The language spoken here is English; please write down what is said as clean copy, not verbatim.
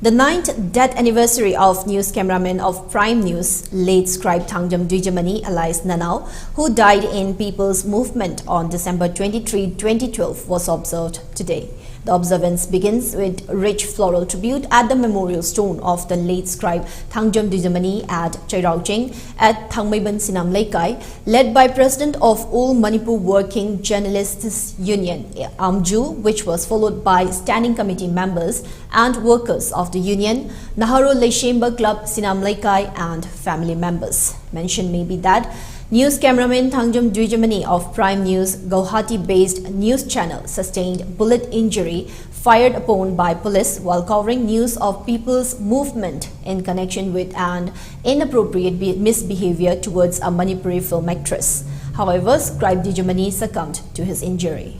The 9th death anniversary of news cameraman of Prime News, late Scribe Dwijamani Nanao, who died in People's Movement on December 23, 2012, was observed today. The observance begins with rich floral tribute at the memorial stone of the late Scribe Dwijamani at Chairaujing at Thangmaiban Sinam Laikai, led by President of All Manipur Working Journalists Union, AMJU, which was followed by standing committee members and workers of the union, Naharo Leishemba Club, Sinam Laikai, and family members. Mention may be that news cameraman Dwijamani of Prime News, Guwahati-based news channel, sustained bullet injury fired upon by police while covering news of People's Movement in connection with an inappropriate misbehavior towards a Manipuri film actress. However, Scribe Dwijamani succumbed to his injury.